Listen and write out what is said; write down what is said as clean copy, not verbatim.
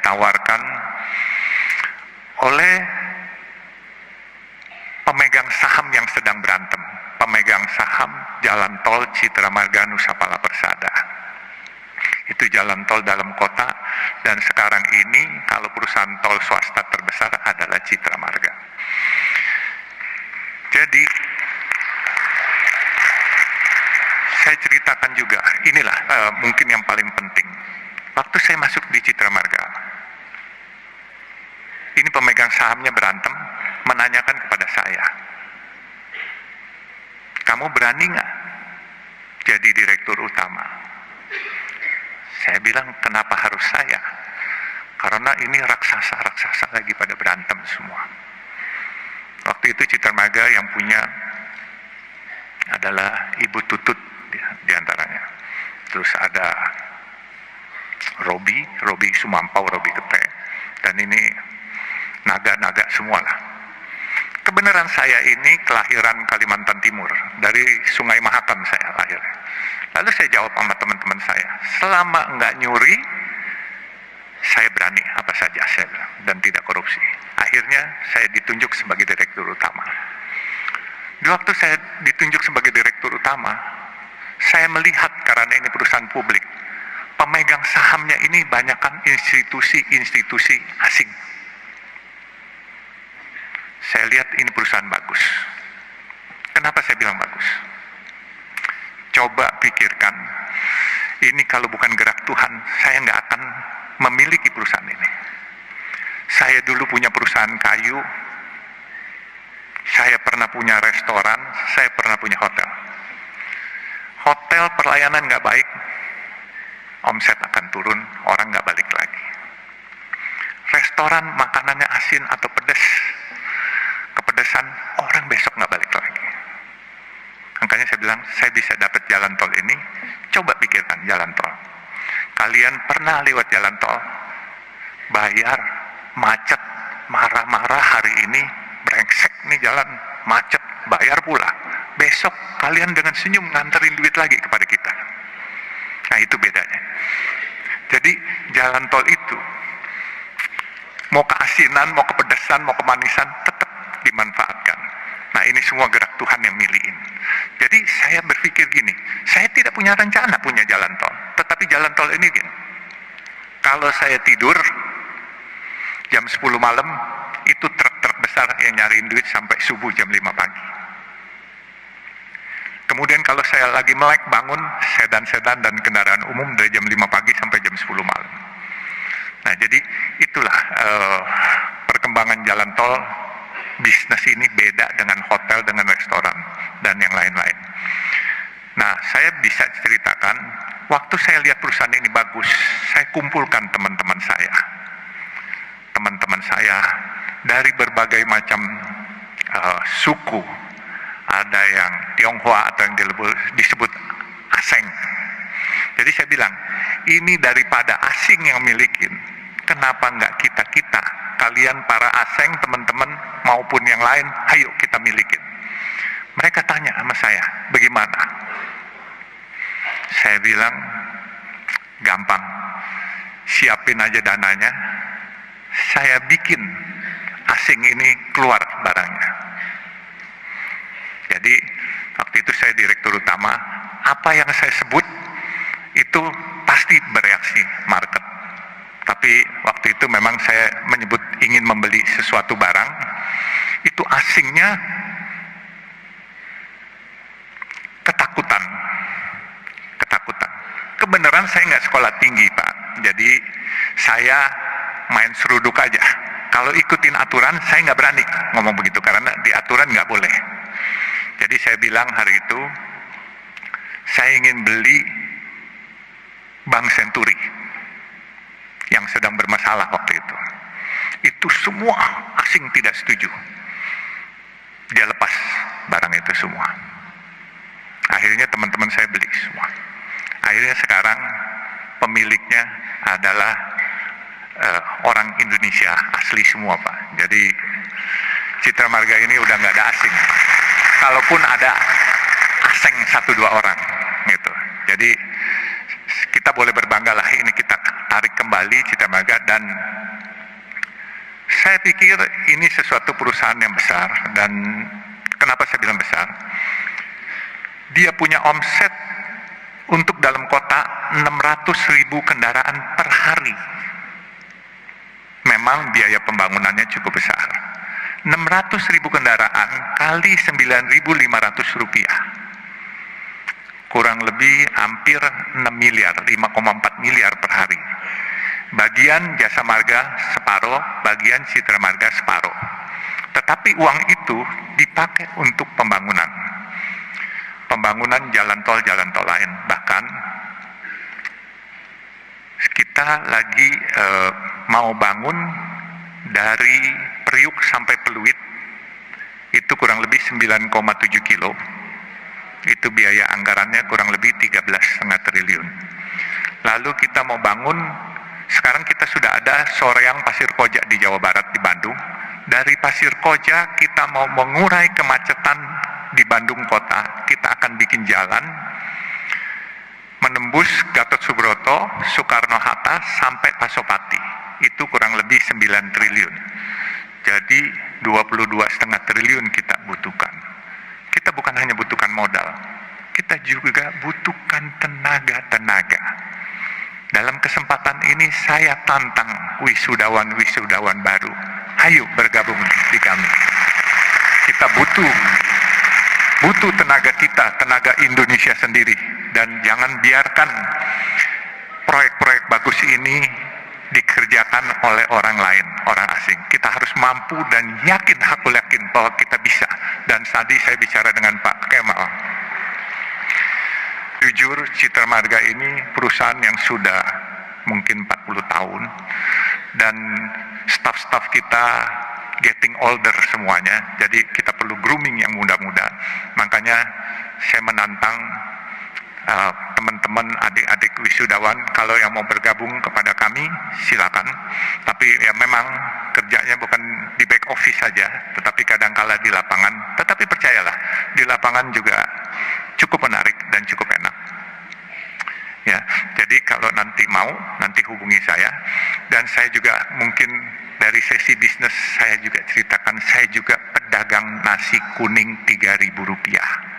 ditawarkan oleh pemegang saham yang sedang berantem, pemegang saham jalan tol Citra Marga Nusapala Persada. Itu jalan tol dalam kota, dan sekarang ini kalau perusahaan tol swasta terbesar adalah Citra Marga. Jadi saya ceritakan juga, inilah mungkin yang paling penting. Waktu saya masuk di Citra Marga, ini pemegang sahamnya berantem, menanyakan kepada saya, kamu berani nggak jadi direktur utama? Saya bilang, kenapa harus saya? Karena ini raksasa-raksasa lagi pada berantem semua. Waktu itu Citra Marga yang punya adalah Ibu Tutut di antaranya. Terus ada Robi Sumampau, Robi Kete, dan ini naga-naga semua lah. Kebenaran saya ini kelahiran Kalimantan Timur, dari Sungai Mahakam saya lahir. Lalu saya jawab sama teman-teman saya, selama nggak nyuri, saya berani apa saja saya bilang, dan tidak korupsi. Akhirnya saya ditunjuk sebagai direktur utama. Di waktu saya ditunjuk sebagai direktur utama, saya melihat karena ini perusahaan publik, pemegang sahamnya ini banyakkan institusi-institusi asing. Saya lihat ini perusahaan bagus. Kenapa saya bilang bagus? Coba pikirkan, ini kalau bukan gerak Tuhan, saya nggak akan memiliki perusahaan ini. Saya dulu punya perusahaan kayu, saya pernah punya restoran, saya pernah punya hotel. Hotel pelayanan nggak baik, omset akan turun, orang nggak balik lagi. Restoran makanannya asin atau pedas, kepedesan, orang besok nggak balik lagi. Makanya saya bilang, saya bisa dapat jalan tol ini, coba pikirkan jalan tol. Kalian pernah lewat jalan tol, bayar, macet, marah-marah hari ini, brengsek nih jalan, macet, bayar pula. Besok kalian dengan senyum nganterin duit lagi kepada kita. Nah itu bedanya. Jadi jalan tol itu, mau keasinan, mau kepedesan, mau kemanisan, tetap dimanfaatkan. Nah ini semua gerak Tuhan yang milihin. Jadi saya berpikir gini, saya tidak punya rencana punya jalan tol, tetapi jalan tol ini gini, kalau saya tidur jam 10 malam, itu truk-truk besar yang nyariin duit sampai subuh jam 5 pagi. Kemudian kalau saya lagi melek bangun, sedan-sedan dan kendaraan umum dari jam 5 pagi sampai jam 10 malam. Nah jadi itulah perkembangan jalan tol. Bisnis ini beda dengan hotel, dengan restoran, dan yang lain-lain. Nah, saya bisa ceritakan, waktu saya lihat perusahaan ini bagus, saya kumpulkan teman-teman saya. Teman-teman saya dari berbagai macam suku, ada yang Tionghoa atau yang disebut Aseng. Jadi saya bilang, ini daripada asing yang milikin, kenapa nggak kita, kalian para asing, teman-teman maupun yang lain, ayo kita milikin. Mereka tanya sama saya, bagaimana? Saya bilang, gampang, siapin aja dananya, saya bikin asing ini keluar barangnya. Jadi waktu itu saya direktur utama, apa yang saya sebut itu pasti bereaksi market. Tapi waktu itu memang saya menyebut ingin membeli sesuatu barang, itu asingnya ketakutan. Kebenaran saya nggak sekolah tinggi Pak, jadi saya main seruduk aja. Kalau ikutin aturan saya nggak berani ngomong begitu, karena di aturan nggak boleh. Jadi saya bilang hari itu, saya ingin beli Bank Senturi yang sedang bermasalah waktu itu. Itu semua asing tidak setuju. Dia lepas barang itu semua. Akhirnya teman-teman saya beli semua. Akhirnya sekarang pemiliknya adalah orang Indonesia asli semua Pak. Jadi Citra Marga ini udah nggak ada asing. Kalaupun ada asing 1-2 orang gitu. Jadi kita boleh berbangga lah, ini kita tarik kembali Citra Marga, dan saya pikir ini sesuatu perusahaan yang besar. Dan kenapa saya bilang besar? Dia punya omset untuk dalam kota 600.000 kendaraan per hari. Memang biaya pembangunannya cukup besar. 600.000 kendaraan kali 9.500 rupiah. Kurang lebih hampir 6 miliar, 5,4 miliar per hari. Bagian Jasa Marga separuh, bagian Citra Marga separuh. Tetapi uang itu dipakai untuk pembangunan. Pembangunan jalan tol lain. Bahkan kita lagi mau bangun dari Priuk sampai Peluit, itu kurang lebih 9,7 kilo. Itu biaya anggarannya kurang lebih 13,5 triliun. Lalu kita mau bangun, sekarang kita sudah ada Soreang Pasir Koja di Jawa Barat, di Bandung. Dari Pasir Koja kita mau mengurai kemacetan di Bandung kota, kita akan bikin jalan menembus Gatot Subroto, Soekarno-Hatta sampai Pasopati. Itu kurang lebih 9 triliun. Jadi 22,5 triliun kita butuhkan. Kita bukan hanya butuhkan modal, kita juga butuhkan tenaga. Dalam kesempatan ini saya tantang wisudawan baru. Ayo bergabung di kami. Kita butuh tenaga kita, tenaga Indonesia sendiri. Dan jangan biarkan proyek-proyek bagus ini dikerjakan oleh orang lain, orang asing. Kita harus mampu dan aku yakin bahwa kita bisa. Dan tadi saya bicara dengan Pak Kemal. Jujur, Citra Marga ini perusahaan yang sudah mungkin 40 tahun. Dan staf-staf kita getting older semuanya. Jadi kita perlu grooming yang muda-muda. Makanya saya menantang teman-teman, adik-adik wisudawan, kalau yang mau bergabung kepada kami, silakan. Tapi ya memang kerjanya bukan di back office saja, tetapi kadangkala di lapangan. Tetapi percayalah, di lapangan juga cukup menarik dan cukup enak. Ya, jadi kalau nanti mau, nanti hubungi saya. Dan saya juga mungkin dari sesi bisnis saya juga ceritakan, saya juga pedagang nasi kuning 3.000 rupiah.